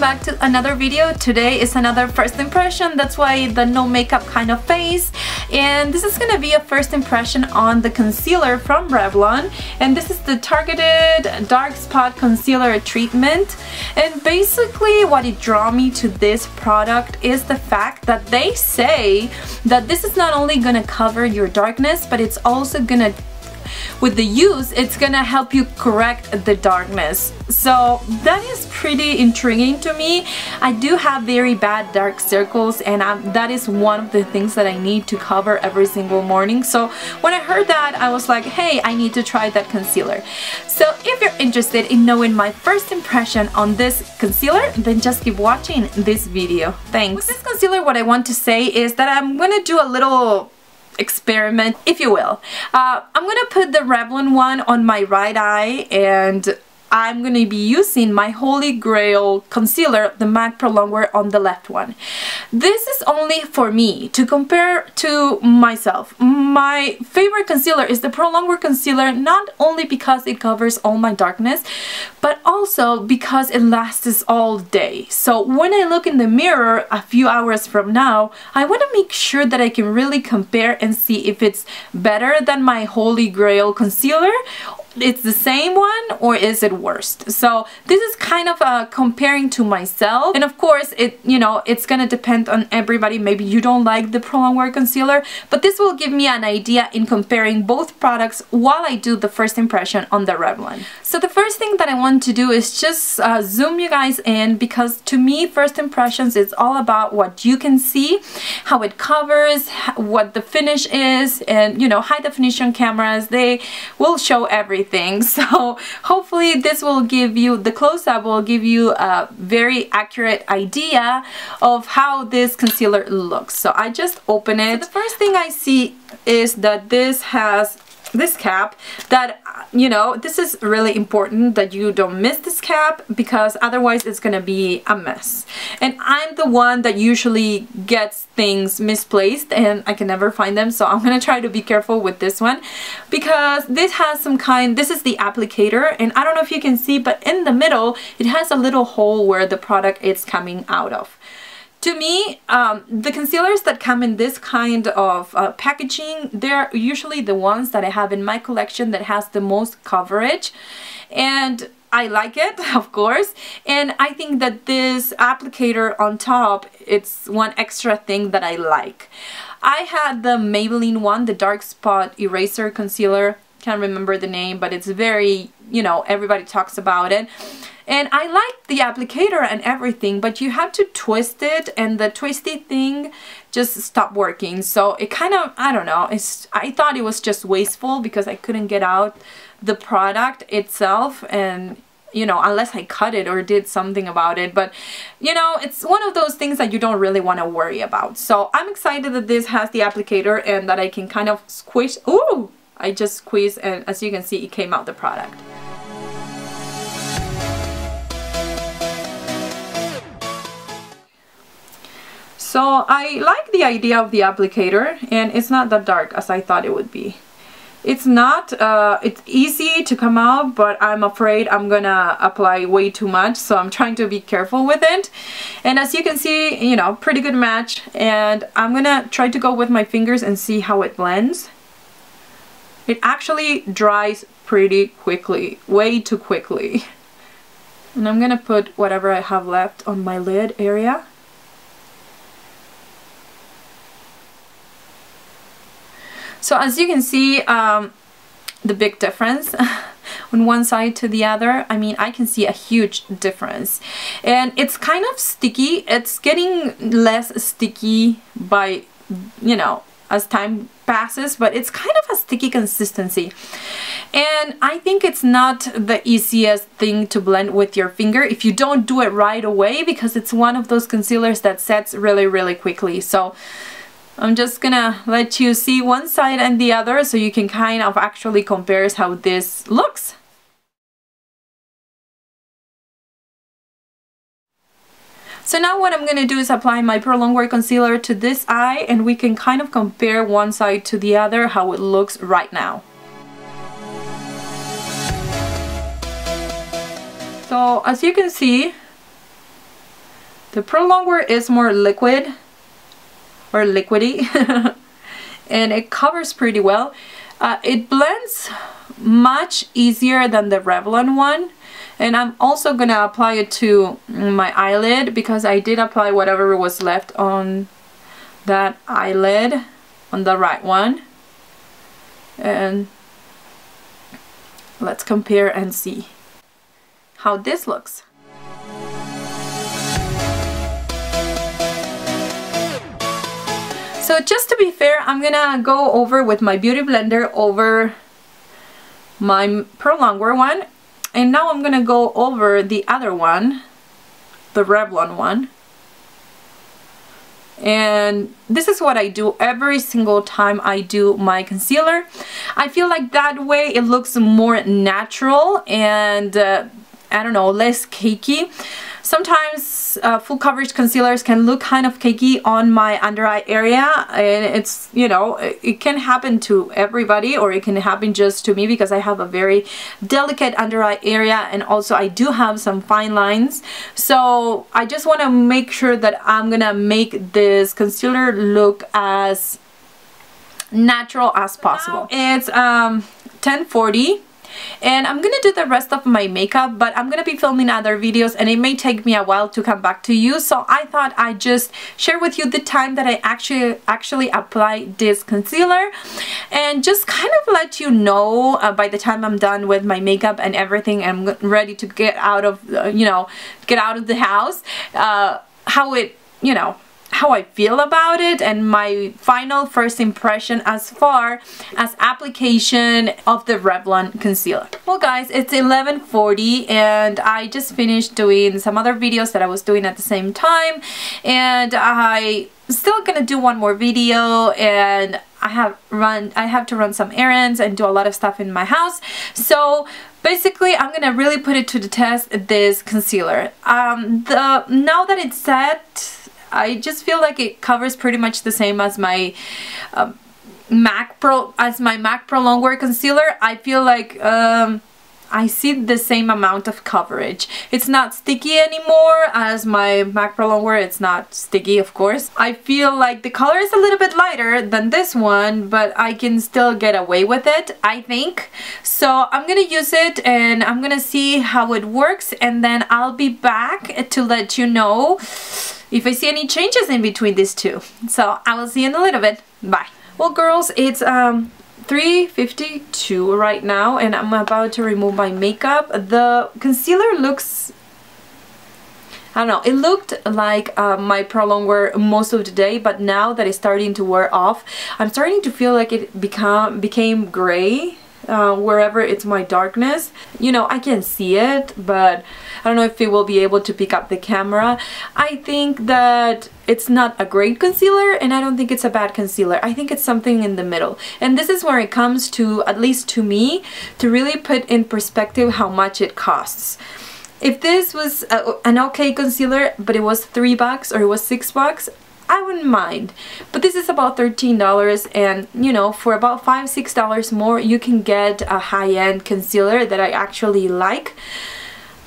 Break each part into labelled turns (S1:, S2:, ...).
S1: welcome back to another video. Today is another first impression, that's why the no makeup kind of face. And this is gonna be a first impression on the concealer from Revlon, and this is the Targeted Dark Spot Concealer Treatment. And basically what it drew me to this product is the fact that they say that this is not only gonna cover your darkness, but it's also gonna, with the use, it's gonna help you correct the darkness. So that is pretty intriguing to me. I do have very bad dark circles, and that is one of the things that I need to cover every single morning. So when I heard that, I was like, hey, I need to try that concealer. So if you're interested in knowing my first impression on this concealer, then just keep watching this video. Thanks. With this concealer, what I want to say is that I'm gonna do a little experiment, if you will. I'm gonna put the Revlon one on my right eye, and I'm gonna be using my Holy Grail concealer, the MAC Prolongwear, on the left one. This is only for me to compare to myself. My favorite concealer is the Prolongwear concealer, not only because it covers all my darkness, but also because it lasts all day. So when I look in the mirror a few hours from now, I want to make sure that I can really compare and see if it's better than my Holy Grail concealer, it's the same one, or is it worse. So this is kind of comparing to myself, and of course it's gonna depend on everybody. Maybe you don't like the Prolongwear concealer, but this will give me an idea in comparing both products while I do the first impression on the Revlon. So the first thing that I want to do is just zoom you guys in, because to me first impressions is all about what you can see, how it covers, what the finish is, and high definition cameras, they will show everything. So hopefully this will give you, the close-up will give you a very accurate idea of how this concealer looks. So I just open it. So the first thing I see is that this has this cap that, this is really important that you don't miss this cap, because otherwise it's gonna be a mess. And I'm the one that usually gets things misplaced and I can never find them, so I'm gonna try to be careful with this one, because this has some kind, this is the applicator, and I don't know if you can see, but in the middle it has a little hole where the product is coming out of. To me, the concealers that come in this kind of packaging, they're usually the ones that I have in my collection that has the most coverage, and I like it, of course. And I think that this applicator on top, it's one extra thing that I like. I had the Maybelline one, the Dark Spot Eraser Concealer. Can't remember the name, but it's very, everybody talks about it. And I like the applicator and everything, but you have to twist it, and the twisty thing just stopped working. So it kind of, I don't know, I thought it was just wasteful because I couldn't get out the product itself, and unless I cut it or did something about it. But it's one of those things that you don't really want to worry about. So I'm excited that this has the applicator and that I can kind of squish. Ooh! I just squeezed, and as you can see, it came out the product. So I like the idea of the applicator, and it's not that dark as I thought it would be. It's not, it's easy to come out, but I'm afraid I'm gonna apply way too much, so I'm trying to be careful with it. And as you can see, pretty good match, and I'm gonna try to go with my fingers and see how it blends. It actually dries pretty quickly, way too quickly. And I'm gonna put whatever I have left on my lid area. So as you can see, the big difference on one side to the other, I mean, I can see a huge difference. And it's kind of sticky. It's getting less sticky by, as time passes, but it's kind of a sticky consistency. And I think it's not the easiest thing to blend with your finger if you don't do it right away, because it's one of those concealers that sets really, really quickly. So I'm just gonna let you see one side and the other so you can kind of actually compare how this looks. So now what I'm going to do is apply my Prolongwear concealer to this eye, and we can kind of compare one side to the other how it looks right now. So as you can see, The Prolongwear is more liquid or liquidy and it covers pretty well. It blends much easier than the Revlon one, and I'm also gonna apply it to my eyelid because I did apply whatever was left on that eyelid on the right one. And let's compare and see how this looks. So just to be fair, I'm gonna go over with my beauty blender over my Prolongwear one, and now I'm gonna go over the other one, the Revlon one. And this is what I do every single time I do my concealer. I feel like that way it looks more natural and I don't know, less cakey. Sometimes full coverage concealers can look kind of cakey on my under eye area, and it's, you know, it can happen to everybody, or it can happen just to me because I have a very delicate under eye area, and also I do have some fine lines. So I just want to make sure that I'm gonna make this concealer look as natural as possible. It's 10:40. And I'm gonna do the rest of my makeup, but I'm gonna be filming other videos and it may take me a while to come back to you, so I thought I'd just share with you the time that I actually apply this concealer, and just kind of let you know by the time I'm done with my makeup and everything, I'm ready to get out of get out of the house, how it, you know, how I feel about it, and my final first impression as far as application of the Revlon concealer. Well guys, it's 11:40 and I just finished doing some other videos that I was doing at the same time, and I still gonna do one more video, and I have to run some errands and do a lot of stuff in my house. So basically I'm gonna really put it to the test, this concealer. Now that it's set, I just feel like it covers pretty much the same as my MAC Prolongwear concealer. I feel like I see the same amount of coverage. It's not sticky anymore as my MAC Prolongwear. It's not sticky, of course. I feel like the color is a little bit lighter than this one, but I can still get away with it, I think. So I'm gonna use it and I'm gonna see how it works, and then I'll be back to let you know if I see any changes in between these two. So I will see you in a little bit. Bye. Well girls, it's 3:52 right now and I'm about to remove my makeup. The concealer looks, I don't know, it looked like my Prolongwear most of the day, but now that it's starting to wear off, I'm starting to feel like it became gray. Wherever it's my darkness, you know, I can see it, but I don't know if it will be able to pick up the camera. I think that it's not a great concealer, and I don't think it's a bad concealer. I think it's something in the middle, and this is where it comes to, at least to me, to really put in perspective how much it costs. If this was an okay concealer, but it was $3 or it was $6, I wouldn't mind, but this is about $13, and you know, for about $5–6 more you can get a high-end concealer that I actually like.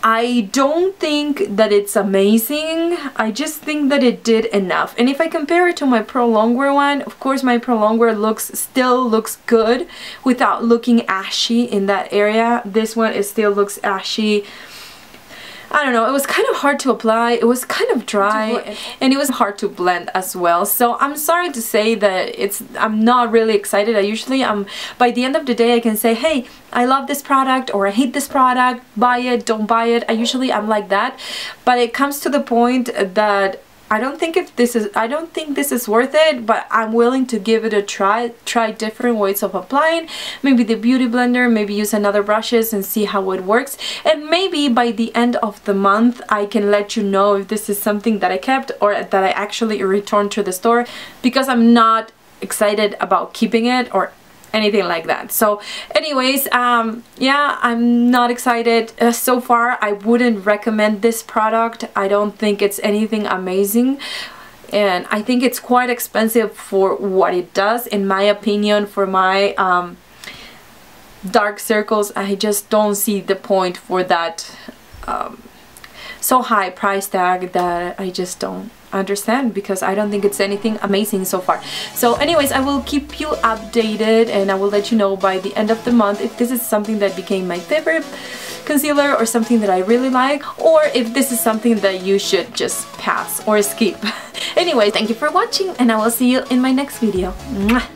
S1: I don't think that it's amazing, I just think that it did enough. And if I compare it to my Prolongwear one, of course my Prolongwear still looks good without looking ashy in that area. This one, it still looks ashy. I don't know, it was kind of hard to apply, it was kind of dry, and it was hard to blend as well. So I'm sorry to say that I'm not really excited. I usually by the end of the day I can say, hey, I love this product, or I hate this product, buy it, don't buy it. I usually am like that, but it comes to the point that I don't think this is worth it, but I'm willing to give it a try different ways of applying, maybe the beauty blender, maybe use another brushes and see how it works, and maybe by the end of the month I can let you know if this is something that I kept or that I actually returned to the store, because I'm not excited about keeping it or anything like that. So anyways, yeah, I'm not excited so far. I wouldn't recommend this product. I don't think it's anything amazing, and I think it's quite expensive for what it does, in my opinion. For my dark circles, I just don't see the point for that so high price tag that I just don't understand, because I don't think it's anything amazing so far. So anyways, I will keep you updated and I will let you know by the end of the month if this is something that became my favorite concealer or something that I really like, or if this is something that you should just pass or skip. Anyway, thank you for watching and I will see you in my next video. Mwah!